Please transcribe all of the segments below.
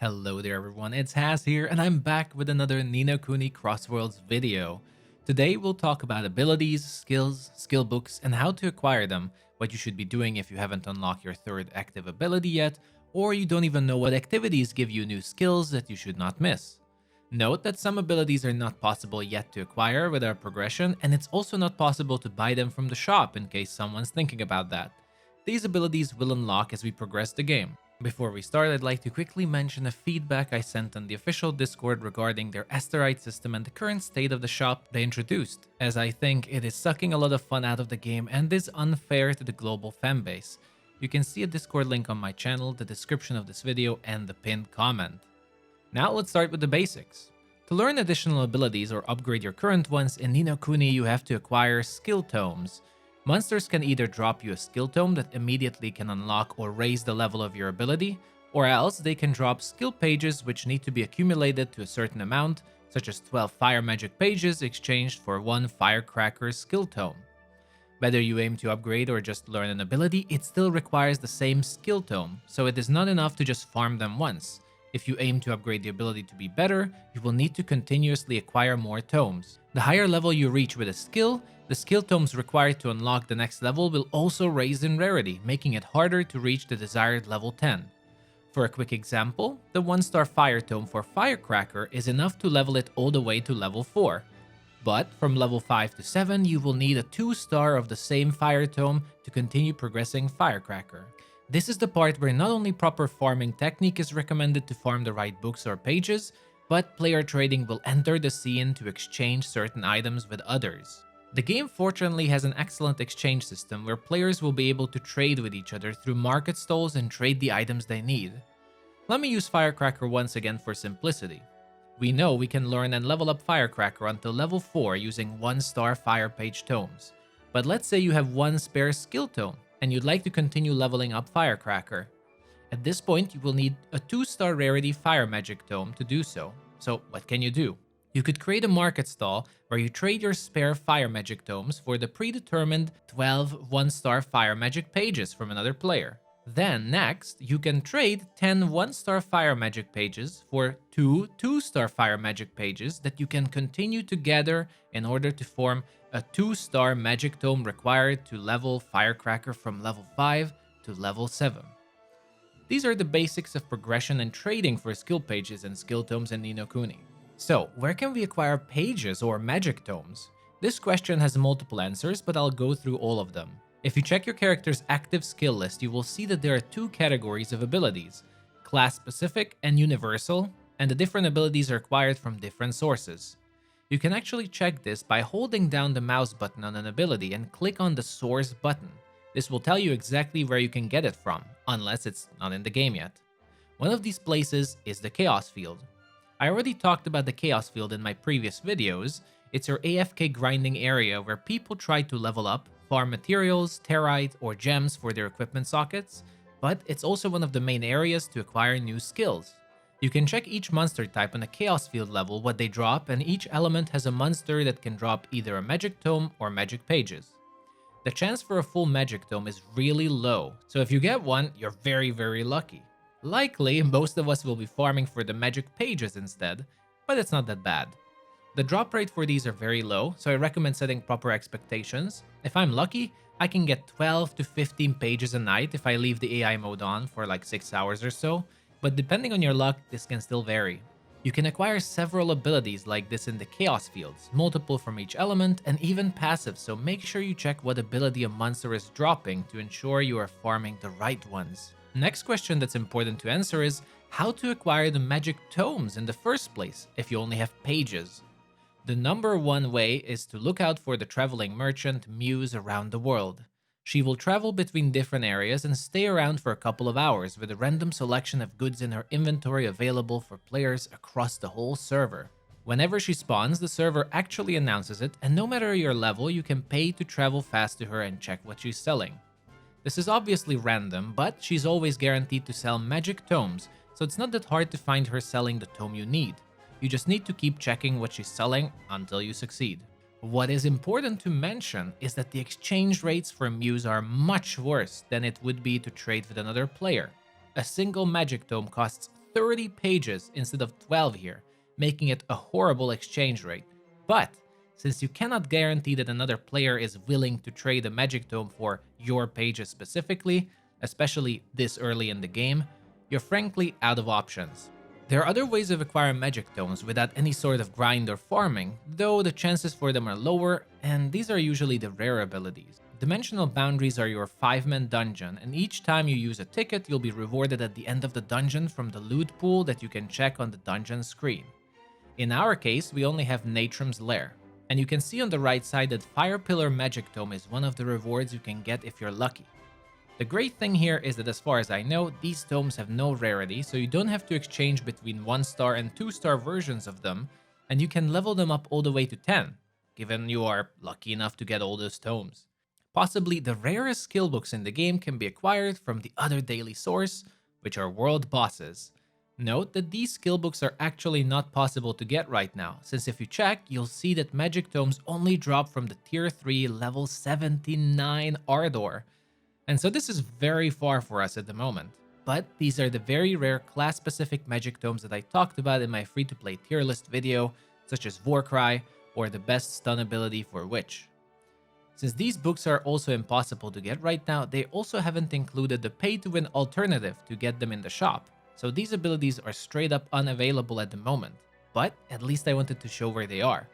Hello there everyone, it's Haz here and I'm back with another Kuni Crossworlds video. Today we'll talk about abilities, skills, skill books, and how to acquire them, what you should be doing if you haven't unlocked your third active ability yet, or you don't even know what activities give you new skills that you should not miss. Note that some abilities are not possible yet to acquire without progression, and it's also not possible to buy them from the shop in case someone's thinking about that. These abilities will unlock as we progress the game. Before we start, I'd like to quickly mention a feedback I sent on the official Discord regarding their Asterite system and the current state of the shop they introduced, as I think it is sucking a lot of fun out of the game and is unfair to the global fanbase. You can see a Discord link on my channel, the description of this video, and the pinned comment. Now let's start with the basics. To learn additional abilities or upgrade your current ones in Ni no Kuni, you have to acquire skill tomes. Monsters can either drop you a skill tome that immediately can unlock or raise the level of your ability, or else they can drop skill pages which need to be accumulated to a certain amount, such as 12 fire magic pages exchanged for 1 firecracker skill tome. Whether you aim to upgrade or just learn an ability, it still requires the same skill tome, so it is not enough to just farm them once. If you aim to upgrade the ability to be better, you will need to continuously acquire more tomes. The higher level you reach with a skill, the skill tomes required to unlock the next level will also raise in rarity, making it harder to reach the desired level 10. For a quick example, the 1-star fire tome for Firecracker is enough to level it all the way to level 4. But from level 5 to 7, you will need a 2-star of the same fire tome to continue progressing Firecracker. This is the part where not only proper farming technique is recommended to farm the right books or pages, but player trading will enter the scene to exchange certain items with others. The game fortunately has an excellent exchange system where players will be able to trade with each other through market stalls and trade the items they need. Let me use Firecracker once again for simplicity. We know we can learn and level up Firecracker until level 4 using 1-star fire page tomes. But let's say you have 1 spare skill tome and you'd like to continue leveling up Firecracker. At this point, you will need a 2-star rarity fire magic tome to do so. So what can you do? You could create a market stall where you trade your spare fire magic tomes for the predetermined 12 1-star fire magic pages from another player. Then next, you can trade 10 1-star fire magic pages for 2 2-star fire magic pages that you can continue to gather in order to form a 2-star magic tome required to level Firecracker from level 5 to level 7. These are the basics of progression and trading for skill pages and skill tomes in Ni no Kuni. So, where can we acquire pages or magic tomes? This question has multiple answers, but I'll go through all of them. If you check your character's active skill list, you will see that there are 2 categories of abilities, class-specific and universal, and the different abilities are acquired from different sources. You can actually check this by holding down the mouse button on an ability and click on the source button. This will tell you exactly where you can get it from, unless it's not in the game yet. One of these places is the Chaos Field. I already talked about the Chaos Field in my previous videos. It's your AFK grinding area where people try to level up, farm materials, terite, or gems for their equipment sockets, but it's also one of the main areas to acquire new skills. You can check each monster type on a Chaos Field level what they drop, and each element has a monster that can drop either a magic tome or magic pages. The chance for a full magic tome is really low, so if you get one, you're very lucky. Likely, most of us will be farming for the magic pages instead, but it's not that bad. The drop rate for these are very low, so I recommend setting proper expectations. If I'm lucky, I can get 12 to 15 pages a night if I leave the AI mode on for like 6 hours or so, but depending on your luck, this can still vary. You can acquire several abilities like this in the Chaos Fields, multiple from each element, and even passive, so make sure you check what ability a monster is dropping to ensure you are farming the right ones. Next question that's important to answer is how to acquire the magic tomes in the first place if you only have pages. The number one way is to look out for the traveling merchant Muse around the world. She will travel between different areas and stay around for a couple of hours with a random selection of goods in her inventory available for players across the whole server. Whenever she spawns, the server actually announces it, and no matter your level, you can pay to travel fast to her and check what she's selling. This is obviously random, but she's always guaranteed to sell magic tomes, so it's not that hard to find her selling the tome you need. You just need to keep checking what she's selling until you succeed. What is important to mention is that the exchange rates for Muse are much worse than it would be to trade with another player. A single magic tome costs 30 pages instead of 12 here, making it a horrible exchange rate. But since you cannot guarantee that another player is willing to trade a magic tome for your pages specifically, especially this early in the game, you're frankly out of options. There are other ways of acquiring magic tomes without any sort of grind or farming, though the chances for them are lower, and these are usually the rare abilities. Dimensional boundaries are your 5-man dungeon, and each time you use a ticket, you'll be rewarded at the end of the dungeon from the loot pool that you can check on the dungeon screen. In our case, we only have Natrum's Lair, and you can see on the right side that Fire Pillar Magic Tome is one of the rewards you can get if you're lucky. The great thing here is that as far as I know, these tomes have no rarity, so you don't have to exchange between 1-star and 2-star versions of them, and you can level them up all the way to 10, given you are lucky enough to get all those tomes. Possibly the rarest skill books in the game can be acquired from the other daily source, which are world bosses. Note that these skill books are actually not possible to get right now, since if you check, you'll see that magic tomes only drop from the tier 3 level 79 Ardor. And so this is very far for us at the moment. But these are the very rare class-specific magic tomes that I talked about in my free-to-play tier list video, such as Warcry or the best stun ability for Witch. Since these books are also impossible to get right now, they also haven't included the pay-to-win alternative to get them in the shop. So these abilities are straight up unavailable at the moment, but at least I wanted to show where they are.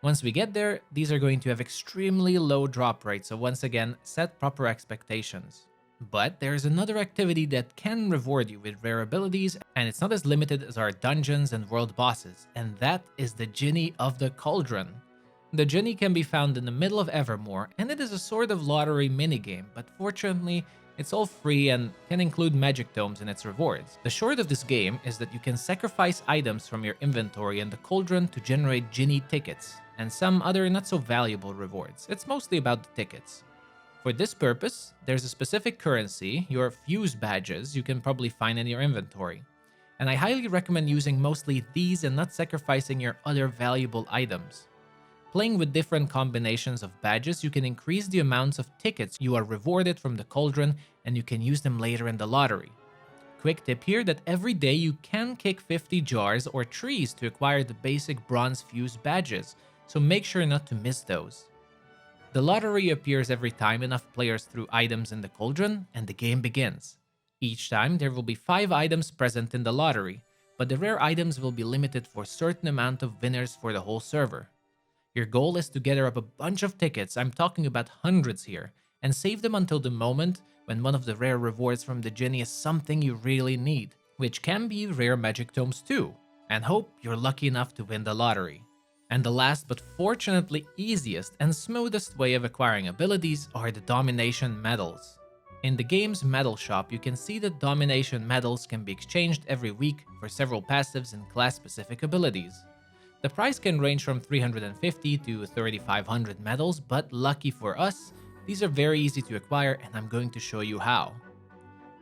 Once we get there, these are going to have extremely low drop rates, so once again, set proper expectations. But there is another activity that can reward you with rare abilities, and it's not as limited as our dungeons and world bosses, and that is the Genie of the Cauldron. The Genie can be found in the middle of Evermore, and it is a sort of lottery minigame, but fortunately, it's all free and can include magic tomes in its rewards. The short of this game is that you can sacrifice items from your inventory in the cauldron to generate Genie tickets, and some other not so valuable rewards. It's mostly about the tickets. For this purpose, there's a specific currency, your Fuse badges, you can probably find in your inventory. And I highly recommend using mostly these and not sacrificing your other valuable items. Playing with different combinations of badges, you can increase the amounts of tickets you are rewarded from the cauldron, and you can use them later in the lottery. Quick tip here that every day you can kick 50 jars or trees to acquire the basic bronze Fuse badges, so make sure not to miss those. The lottery appears every time enough players threw items in the cauldron, and the game begins. Each time there will be 5 items present in the lottery, but the rare items will be limited for a certain amount of winners for the whole server. Your goal is to gather up a bunch of tickets, I'm talking about hundreds here, and save them until the moment when one of the rare rewards from the Genie is something you really need, which can be rare magic tomes too, and hope you're lucky enough to win the lottery. And the last but fortunately easiest and smoothest way of acquiring abilities are the Domination Medals. In the game's medal shop, you can see that Domination Medals can be exchanged every week for several passives and class-specific abilities. The price can range from 350 to 3,500 medals, but lucky for us, these are very easy to acquire and I'm going to show you how.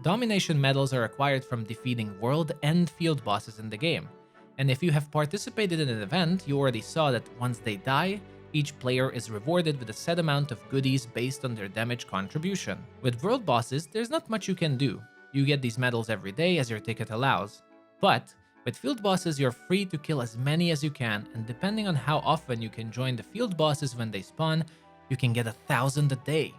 Domination Medals are acquired from defeating world and field bosses in the game. And if you have participated in an event, you already saw that once they die, each player is rewarded with a set amount of goodies based on their damage contribution. With world bosses, there's not much you can do. You get these medals every day as your ticket allows. But with field bosses, you're free to kill as many as you can, and depending on how often you can join the field bosses when they spawn, you can get 1,000 a day.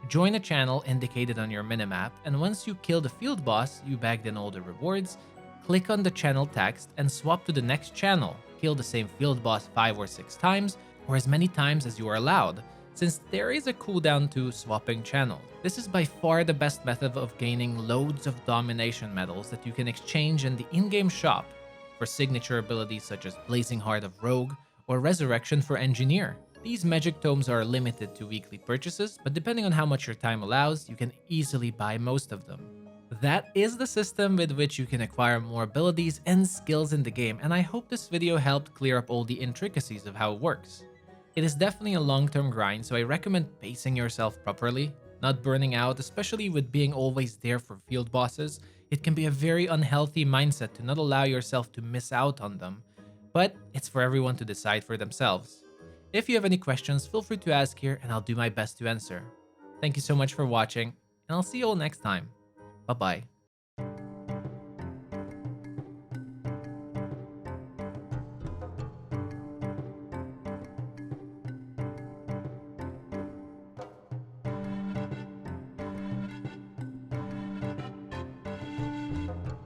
Join a channel indicated on your minimap, and once you kill the field boss, you bagged in all the rewards. Click on the channel text and swap to the next channel. Kill the same field boss 5 or 6 times, or as many times as you are allowed, since there is a cooldown to swapping channels. This is by far the best method of gaining loads of Domination Medals that you can exchange in the in-game shop for signature abilities such as Blazing Heart of Rogue or Resurrection for Engineer. These magic tomes are limited to weekly purchases, but depending on how much your time allows, you can easily buy most of them. That is the system with which you can acquire more abilities and skills in the game, and I hope this video helped clear up all the intricacies of how it works. It is definitely a long-term grind, so I recommend pacing yourself properly, not burning out, especially with being always there for field bosses. It can be a very unhealthy mindset to not allow yourself to miss out on them, but it's for everyone to decide for themselves. If you have any questions, feel free to ask here and I'll do my best to answer. Thank you so much for watching, and I'll see you all next time. Bye-bye.